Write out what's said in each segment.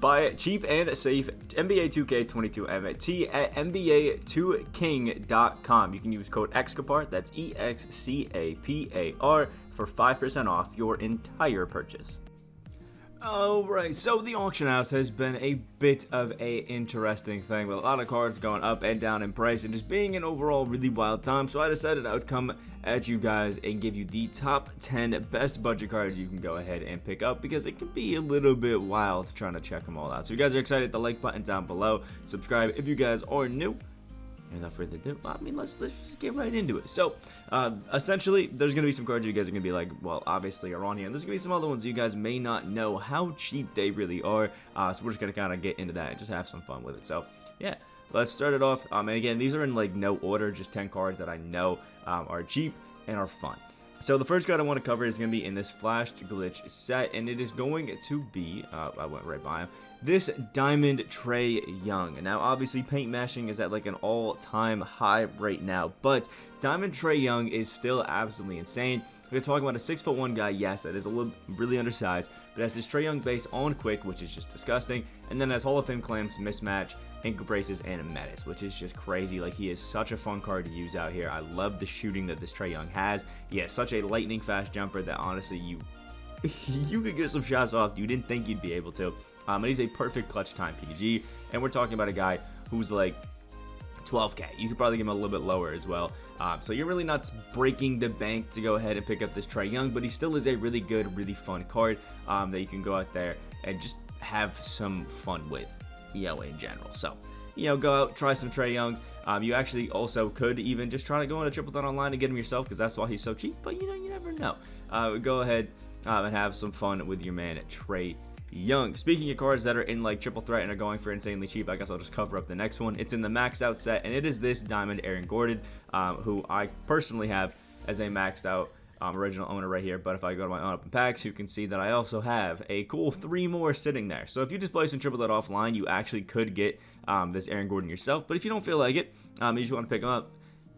Buy cheap and safe NBA 2K22 MT at NBA2King.com. You can use code Excapar, that's EXCAPAR, for 5% off your entire purchase. Alright, so the auction house has been a bit of a interesting thing with a lot of cards going up and down in price and just being an overall really wild time. So I decided I would come at you guys and give you the top 10 best budget cards you can go ahead and pick up, because it can be a little bit wild trying to check them all out. So if you guys are excited, hit the like button down below, subscribe if you guys are new. And without further ado, let's just get right into it. So, essentially, there's going to be some cards you guys are going to be like, well, obviously are on here. And there's going to be some other ones you guys may not know how cheap they really are. So we're just going to kind of get into that and just have some fun with it. So, yeah, let's start it off. And again, these are in like no order, just 10 cards that I know are cheap and are fun. So the first card I want to cover is going to be in this flashed glitch set, and it is going to be, I went right by him, this Diamond Trae Young. Now obviously paint mashing is at like an all-time high right now, but Diamond Trae Young is still absolutely insane. We're talking about a 6'1" guy, yes, that is a little really undersized, but has this Trae Young base on quick, which is just disgusting, and then has Hall of Fame claims, mismatch, ankle braces, and a menace, which is just crazy. Like, he is such a fun card to use out here. I love the shooting that this Trae Young has. He has such a lightning fast jumper that honestly you could get some shots off you didn't think you'd be able to. And he's a perfect clutch time PG, and we're talking about a guy who's like 12k. You could probably give him a little bit lower as well. So you're really not breaking the bank to go ahead and pick up this Trae Young, but he still is a really good, really fun card that you can go out there and just have some fun with, in general. So, go out, try some Trae Youngs. You actually also could even just try to go on a triple threat online and get him yourself, because that's why he's so cheap, but you never know. Go ahead and have some fun with your man Trae Young. Speaking of cards that are in like triple threat and are going for insanely cheap, I guess I'll just cover up the next one. It's in the maxed out set, and it is this Diamond Aaron Gordon, who I personally have as a maxed out original owner right here. But if I go to my open packs, you can see that I also have a cool 3 more sitting there. So if you just play some triple threat offline, you actually could get this Aaron Gordon yourself. But if you don't feel like it, you just want to pick him up,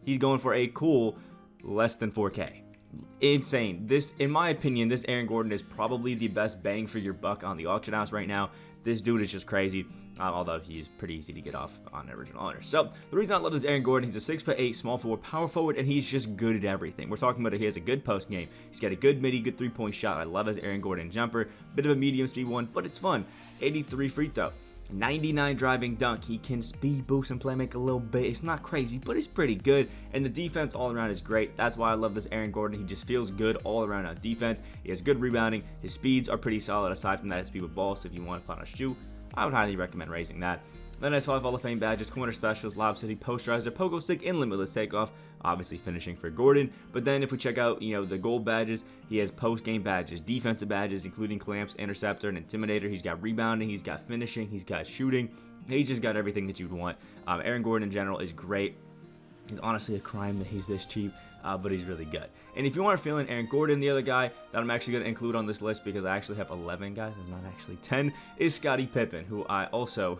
he's going for a cool less than 4k. Insane. This, in my opinion, this Aaron Gordon is probably the best bang for your buck on the auction house right now. This dude is just crazy, although he's pretty easy to get off on original owner. So the reason I love this Aaron Gordon, he's a 6'8", small forward, power forward, and he's just good at everything. We're talking about he has a good post game. He's got a good midi, good 3-point shot. I love his Aaron Gordon jumper. Bit of a medium speed one, but it's fun. 83 free throw. 99 driving dunk. He can speed boost and play make a little bit. It's not crazy, but it's pretty good. And the defense all around is great. That's why I love this Aaron Gordon. He just feels good all around on defense. He has good rebounding. His speeds are pretty solid. Aside from that, his speed with ball. So if you want to put on a shoe, I would highly recommend raising that. Then has 5 Hall of Fame badges, corner specials, lob city, posterizer, pogo stick, and limitless takeoff. Obviously finishing for Gordon. But then if we check out, the gold badges, he has post-game badges, defensive badges, including clamps, interceptor, and intimidator. He's got rebounding, he's got finishing, he's got shooting. He's just got everything that you'd want. Aaron Gordon in general is great. It's honestly a crime that he's this cheap, but he's really good. And if you want to fill in Aaron Gordon, the other guy that I'm actually going to include on this list, because I actually have 11 guys, it's not actually 10, is Scottie Pippen, who I also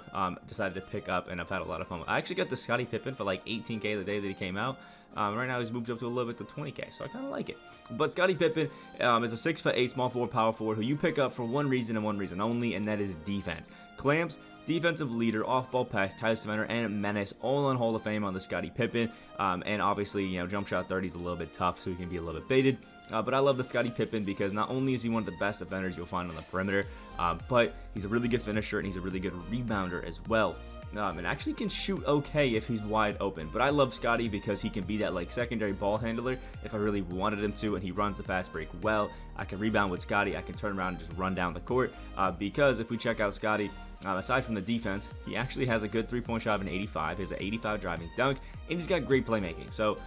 decided to pick up, and I've had a lot of fun with. I actually got the Scottie Pippen for like 18k the day that he came out. Right now he's moved up to a little bit to 20k, so I kind of like it. But Scottie Pippen is a 6'8", small forward, power forward, who you pick up for one reason and one reason only, and that is defense. Clamps, defensive leader, off-ball pass, tight defender, and menace, all on Hall of Fame on the Scottie Pippen. And obviously, jump shot 30 is a little bit tough, so he can be a little bit baited. But I love the Scottie Pippen because not only is he one of the best defenders you'll find on the perimeter, but he's a really good finisher and he's a really good rebounder as well. And actually can shoot okay if he's wide open. But I love Scottie because he can be that like secondary ball handler if I really wanted him to, and he runs the fast break well. I can rebound with Scottie. I can turn around and just run down the court because if we check out Scottie, aside from the defense, he actually has a good 3-point shot of an 85. He has an 85 driving dunk, and he's got great playmaking. So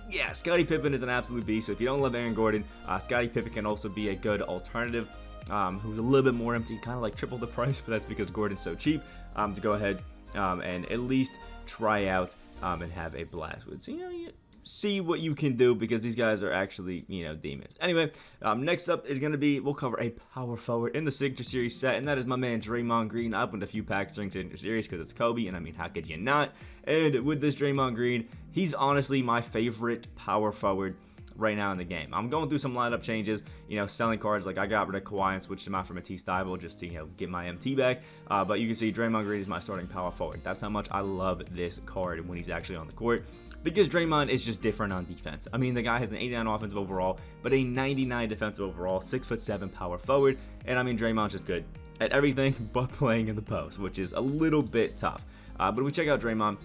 yeah, Scottie Pippen is an absolute beast. So if you don't love Aaron Gordon, Scottie Pippen can also be a good alternative. Who's a little bit more empty, kind of like triple the price, but that's because Gordon's so cheap. To go ahead and at least try out and have a blast with. So, you see what you can do because these guys are actually, demons. Anyway, next up is going to be, we'll cover a power forward in the Signature Series set, and that is my man Draymond Green. I opened a few packs during Signature Series because it's Kobe, and I mean, how could you not? And with this Draymond Green, he's honestly my favorite power forward right now in the game. I'm going through some lineup changes, selling cards. Like I got rid of Kawhi and switched him out from a tydebo just to, get my MT back. But you can see Draymond Green is my starting power forward. That's how much I love this card when he's actually on the court. Because Draymond is just different on defense. I mean, the guy has an 89 offensive overall, but a 99 defensive overall, 6'7" power forward. And I mean, Draymond's just good at everything but playing in the post, which is a little bit tough. But if we check out Draymond,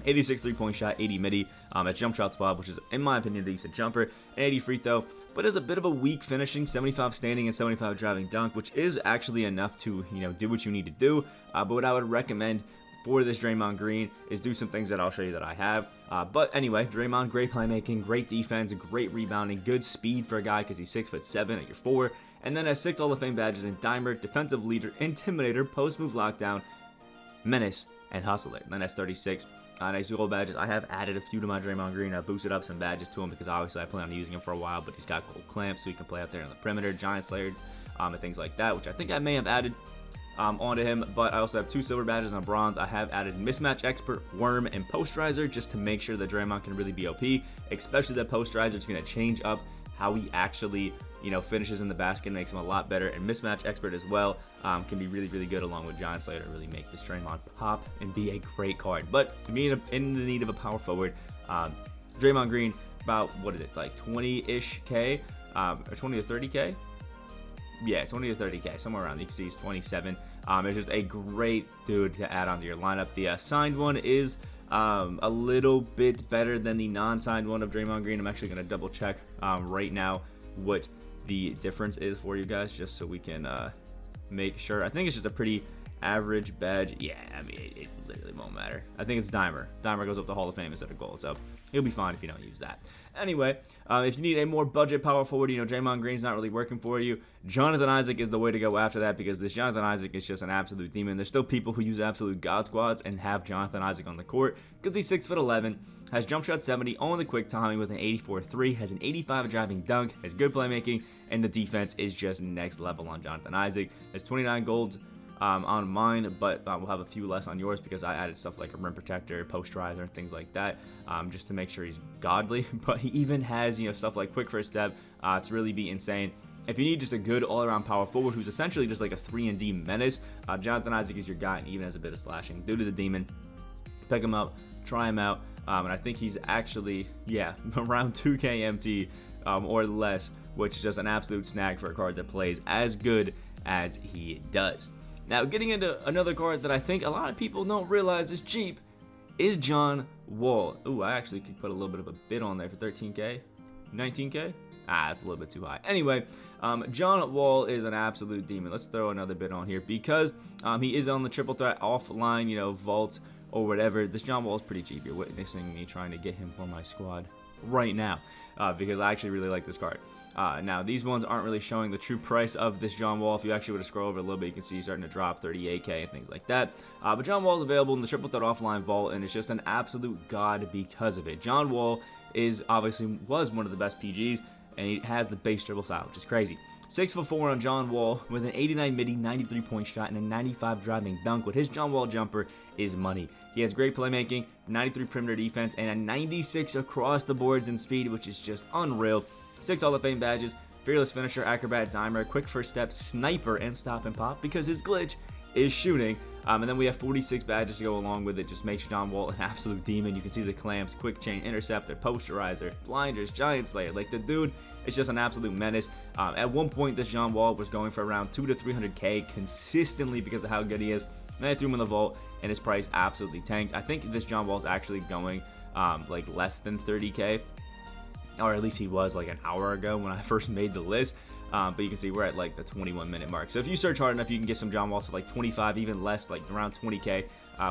86 3-point shot, 80 midi at jump shot spot, which is, in my opinion, a decent jumper, and 80 free throw, but is a bit of a weak finishing, 75 standing and 75 driving dunk, which is actually enough to, do what you need to do. But what I would recommend for this Draymond Green is do some things that I'll show you that I have. But anyway, Draymond, great playmaking, great defense, great rebounding, good speed for a guy because he's 6'7" at your 4. And then has 6 Hall of Fame badges in Dimer, Defensive Leader, Intimidator, Post Move Lockdown, Menace, and Hustler. Then has 36 nice gold badges. I have added a few to my Draymond Green. I boosted up some badges to him because obviously I plan on using him for a while, but he's got gold clamps so he can play out there on the perimeter, Giant Slayer, and things like that, which I think I may have added onto him. But I also have 2 silver badges and a bronze. I have added Mismatch Expert, Worm, and Posterizer just to make sure that Draymond can really be OP, especially that Posterizer is going to change up how he actually finishes in the basket, makes him a lot better. And Mismatch Expert as well can be really, really good along with Giant Slayer to really make this Draymond pop and be a great card. But being in the need of a power forward, Draymond Green, about, what is it, like 20-ish K, or 20 to 30K? Yeah, 20 to 30K, somewhere around. You can see he's 27. It's just a great dude to add onto your lineup. The signed one is a little bit better than the non-signed one of Draymond Green. I'm actually going to double check right now what the difference is for you guys, just so we can make sure. I think it's just a pretty average badge. Yeah, I mean, it literally won't matter. I think it's Dimer. Dimer goes up to Hall of Fame instead of gold, so he'll be fine if you don't use that. Anyway, if you need a more budget power forward, Draymond Green's not really working for you, Jonathan Isaac is the way to go after that, because this Jonathan Isaac is just an absolute demon. There's still people who use absolute god squads and have Jonathan Isaac on the court because he's 6'11", has jump shot 70, on the quick timing with an 84-3, has an 85 driving dunk, has good playmaking, and the defense is just next level on Jonathan Isaac. Has 29 golds on mine, but we'll have a few less on yours because I added stuff like a rim protector, posterizer, and things like that, just to make sure he's godly. But he even has stuff like quick first step to really be insane. If you need just a good all-around power forward who's essentially just like a 3-and-D menace, Jonathan Isaac is your guy, and even has a bit of slashing. Dude is a demon. Pick him up, try him out, and I think he's actually, around 2K MT or less, which is just an absolute snag for a card that plays as good as he does. Now, getting into another card that I think a lot of people don't realize is cheap is John Wall. Ooh, I actually could put a little bit of a bid on there for 13K, 19K. That's a little bit too high. Anyway, John Wall is an absolute demon. Let's throw another bid on here because he is on the triple threat offline, vault or whatever. This John Wall is pretty cheap. You're witnessing me trying to get him for my squad right now because I actually really like this card. Now, these ones aren't really showing the true price of this John Wall. If you actually were to scroll over a little bit, you can see he's starting to drop 38K and things like that. But John Wall is available in the triple threat offline vault, and it's just an absolute god because of it. John Wall was one of the best PGs, and he has the base dribble style, which is crazy. 6'4" on John Wall with an 89 midi, 93-point shot, and a 95 driving dunk. With his John Wall jumper is money. He has great playmaking, 93 perimeter defense, and a 96 across the boards in speed, which is just unreal. 6 Hall of Fame badges, Fearless Finisher, Acrobat, Dimer, Quick First Step, Sniper, and Stop and Pop because his glitch is shooting. And then we have 46 badges to go along with it. Just makes John Wall an absolute demon. You can see the clamps, Quick Chain, Interceptor, Posterizer, Blinders, Giant Slayer. Like, the dude is just an absolute menace. At one point, this John Wall was going for around 200 to 300K consistently because of how good he is. Then I threw him in the vault, and his price absolutely tanked. I think this John Wall is actually going like less than 30K. Or at least he was like an hour ago when I first made the list. But you can see we're at like the 21-minute mark. So if you search hard enough, you can get some John Walls for like 25, even less, like around 20K,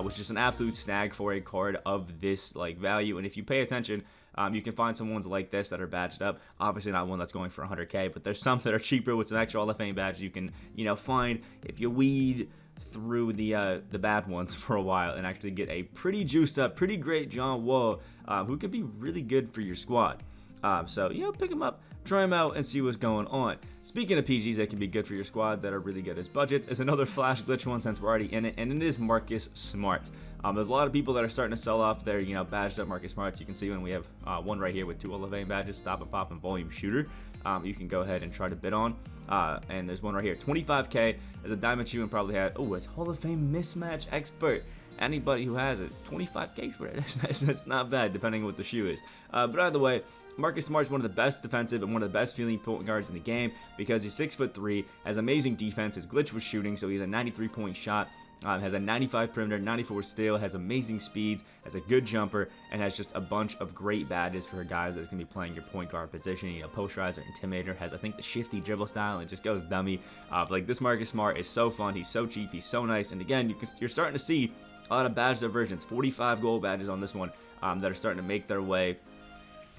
which is an absolute snag for a card of this like value. And if you pay attention, you can find some ones like this that are badged up. Obviously not one that's going for 100K, but there's some that are cheaper with some extra Hall of Fame badges you can, find if you weed through the bad ones for a while and actually get a pretty juiced up, pretty great John Wall who can be really good for your squad. So, pick him up, try them out and see what's going on. Speaking of PGs that can be good for your squad that are really good as budget, is another flash glitch one since we're already in it, and it is Marcus Smart. There's a lot of people that are starting to sell off their, badged up Marcus Smarts. You can see when we have one right here with 2 Hall of Fame badges, Stop and Pop and Volume Shooter. You can go ahead and try to bid on. And there's one right here, 25k as a diamond shoe, and probably had, it's Hall of Fame mismatch expert. Anybody who has it, 25k for it. That's not bad, depending on what the shoe is. But either way, Marcus Smart is one of the best defensive and one of the best feeling point guards in the game because he's 6'3", has amazing defense, his glitch was shooting, so he's a 93-point shot. Has a 95 perimeter, 94 steal, has amazing speeds, has a good jumper, and has just a bunch of great badges for guys that's going to be playing your point guard position. Posterizer, Intimidator, has, I think, the shifty dribble style, and it just goes dummy. Like, this Marcus Smart is so fun, he's so cheap, he's so nice, and again, you're starting to see a lot of badged up versions, 45 gold badges on this one, that are starting to make their way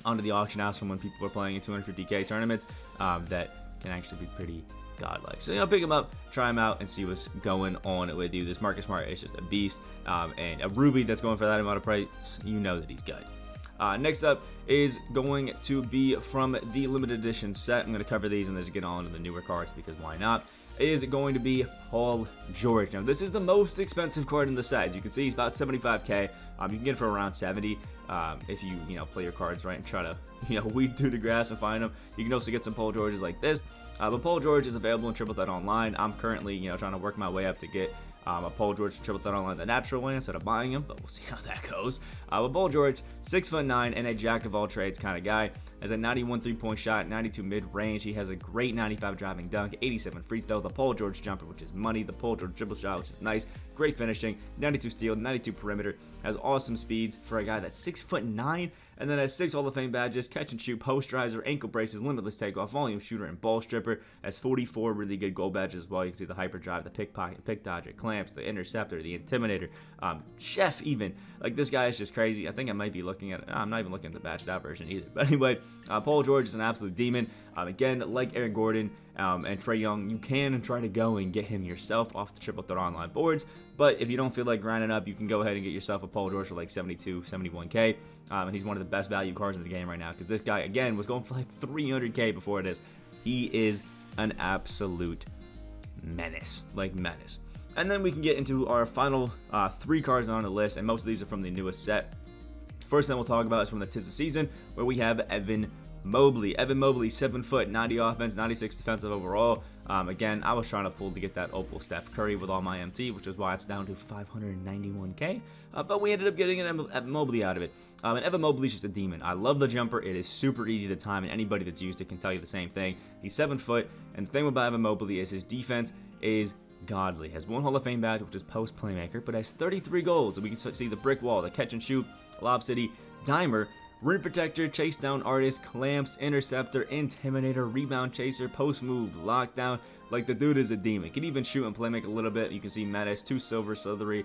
onto the auction house from when people are playing in 250k tournaments, that can actually be pretty godlike. So, pick him up, try him out, and see what's going on with you. This Marcus Smart is just a beast, and a Ruby that's going for that amount of price, you know that he's good. Next up is going to be from the limited edition set. I'm going to cover these and then just get on to the newer cards because why not? Is going to be Paul George. Now, this is the most expensive card in the set. As you can see, he's about 75k. You can get it for around 70 if you play your cards right and try to weed through the grass and find them. You can also get some Paul Georges like this. But Paul George is available in Triple Threat Online. I'm currently trying to work my way up to get a Paul George Triple Threat Online the natural way instead of buying him, but we'll see how that goes. But Paul George, 6'9" and a jack of all trades kind of guy. Has a 91 3-point shot, 92 mid-range. He has a great 95 driving dunk, 87 free throw. The Paul George jumper, which is money. The Paul George dribble shot, which is nice. Great finishing, 92 steal, 92 perimeter. Has awesome speeds for a guy that's 6'9", and then has 6 Hall of Fame badges, catch and shoot, posterizer, ankle braces, limitless takeoff, volume shooter, and ball stripper. Has 44 really good gold badges as well. You can see the hyperdrive, the pickpocket, pick dodger, clamps, the interceptor, the intimidator, chef even. Like, this guy is just crazy. I think I might be looking at, I'm not even looking at the badged out version either. But anyway, Paul George is an absolute demon. Again, like Aaron Gordon and Trae Young, you can try to go and get him yourself off the Triple Threat Online boards. But if you don't feel like grinding up, you can go ahead and get yourself a Paul George for like 72, 71k. And he's one of the best value cards in the game right now because this guy, again, was going for like 300k before this. He is an absolute menace, like menace. And then we can get into our final 3 cards on the list, and most of these are from the newest set. First thing we'll talk about is from the 'Tis the Season, where we have Evan Mobley. Evan Mobley, 7 foot, 90 offense, 96 defensive overall. Again, I was trying to pull to get that Opal Steph Curry with all my MT, which is why it's down to 591k. But we ended up getting an Evan Mobley out of it. And Evan Mobley's just a demon. I love the jumper. It is super easy to time, and anybody that's used it can tell you the same thing. He's 7 foot, and the thing about Evan Mobley is his defense is godly. Has 1 Hall of Fame badge, which is post playmaker, but has 33 goals. And we can see the brick wall, the catch and shoot, Lob City, Dimer, Rim Protector, Chase Down Artist, Clamps, Interceptor, Intimidator, Rebound Chaser, Post Move, Lockdown. Like, the dude is a demon. Can even shoot and play make a little bit. You can see Menace, 2 Silver, Slithery,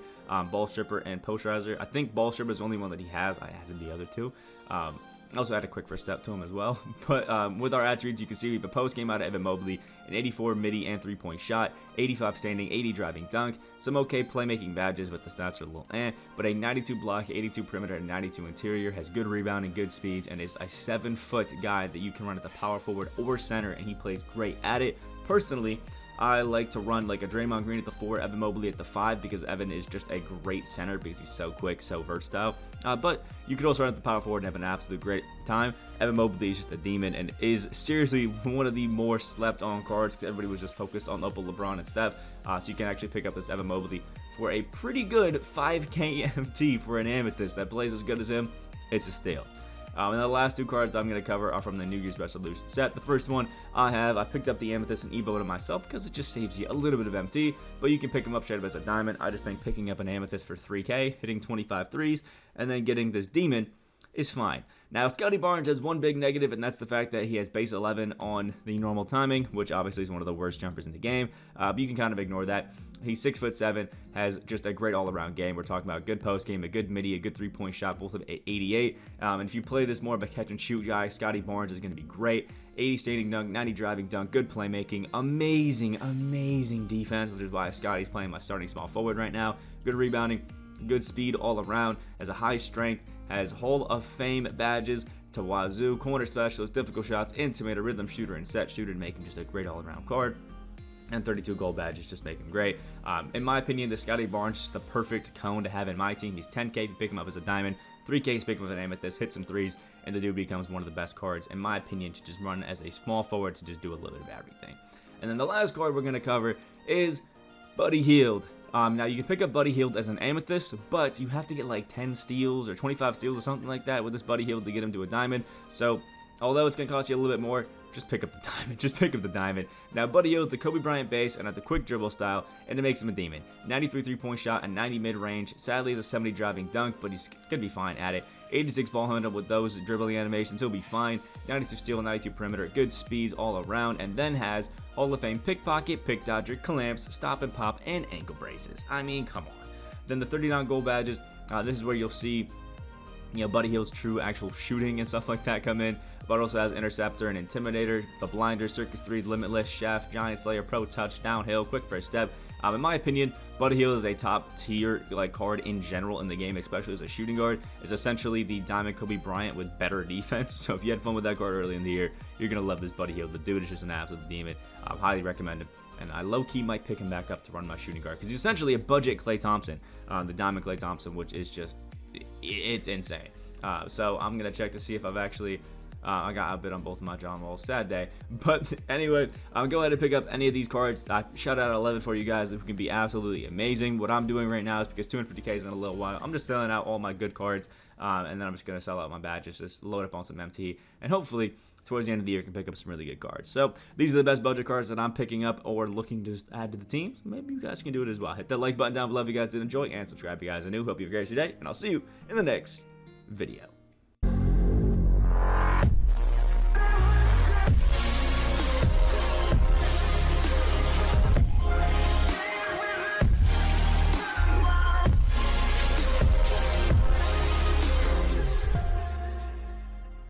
Ball Stripper, and Posterizer. I think Ball Stripper is the only one that he has. I added the other 2. I also add a quick first step to him as well. But with our attributes, you can see we have a post game out of Evan Mobley, an 84 midi and 3-point shot, 85 standing, 80 driving dunk, some okay playmaking badges, but the stats are a little but a 92 block, 82 perimeter, and 92 interior, has good rebounding, good speeds, and is a 7-foot guy that you can run at the power forward or center, and he plays great at it. Personally, I like to run like a Draymond Green at the 4, Evan Mobley at the 5, because Evan is just a great center because he's so quick, so versatile. But you could also run at the power forward and have an absolute great time. Evan Mobley is just a demon and is seriously one of the more slept on cards because everybody was just focused on Opal, LeBron, and Steph. So you can actually pick up this Evan Mobley for a pretty good 5k MT for an Amethyst that plays as good as him. It's a steal. And the last 2 cards I'm going to cover are from the New Year's Resolution set. The first one I picked up the Amethyst and Evo to myself because it just saves you a little bit of MT, but you can pick them up straight up as a diamond. I just think picking up an Amethyst for 3k, hitting 25 threes, and then getting this demon is fine. Now, Scotty Barnes has one big negative, and that's the fact that he has base 11 on the normal timing, which obviously is one of the worst jumpers in the game, but you can kind of ignore that. He's 6'7", has just a great all-around game. We're talking about a good post game, a good midi, a good 3-point shot, both of 88. And if you play this more of a catch-and-shoot guy, Scotty Barnes is going to be great. 80 standing dunk, 90 driving dunk, good playmaking, amazing defense, which is why Scotty's playing my starting small forward right now. Good rebounding, good speed all around, has a high strength, has Hall of Fame badges, to wazoo. Corner specialist, difficult shots, intimidator, rhythm shooter, and set shooter to make him just a great all-around card. And 32 gold badges just make him great. In my opinion, the Scotty Barnes is the perfect cone to have in my team. He's 10k if you pick him up as a diamond, 3k if you pick him up as an amethyst, hit some threes, and the dude becomes one of the best cards, in my opinion, to just run as a small forward to just do a little bit of everything. And then the last card we're going to cover is Buddy Hield. Now, you can pick up Buddy Hield as an amethyst, but you have to get like 10 steals or 25 steals or something like that with this Buddy Hield to get him to a diamond. So, although it's going to cost you a little bit more, just pick up the diamond. Just pick up the diamond. Now, Buddy Hield, the Kobe Bryant base, and at the quick dribble style, and it makes him a demon. 93 three-point shot and 90 mid-range. Sadly, he's a 70 driving dunk, but he's going to be fine at it. 86 ball handle with those dribbling animations, he'll be fine. 92 steal, 92 perimeter, good speeds all around, and then has Hall of Fame pickpocket, pick dodger, clamps, stop and pop, and ankle braces. I mean, come on. Then the 39 gold badges, this is where you'll see, Buddy Hield's true actual shooting and stuff like that come in. But also has Interceptor and Intimidator, the Blinder, Circus 3, Limitless, Chef, Giant Slayer, Pro Touch, Downhill, Quick First Step. In my opinion, Buddy Hield is a top tier card in general in the game, especially as a shooting guard. Is essentially the Diamond Kobe Bryant with better defense. So if you had fun with that card early in the year, you're going to love this Buddy Hield. The dude is just an absolute demon. Highly recommend him. And I low-key might pick him back up to run my shooting guard because he's essentially a budget Klay Thompson, the Diamond Klay Thompson, which is just, it's insane. So I'm going to check to see if I've actually... I got outbid on both of my John Walls. Sad day. But anyway, go ahead and pick up any of these cards. I shut out 11 for you guys who can be absolutely amazing. What I'm doing right now is because 250k is in a little while, I'm just selling out all my good cards. And then I'm just going to sell out my badges, just load up on some MT. And hopefully, towards the end of the year, I can pick up some really good cards. So these are the best budget cards that I'm picking up or looking to just add to the team. So maybe you guys can do it as well. Hit that like button down below if you guys did enjoy, and subscribe if you guys are new. Hope you have a great day, and I'll see you in the next video.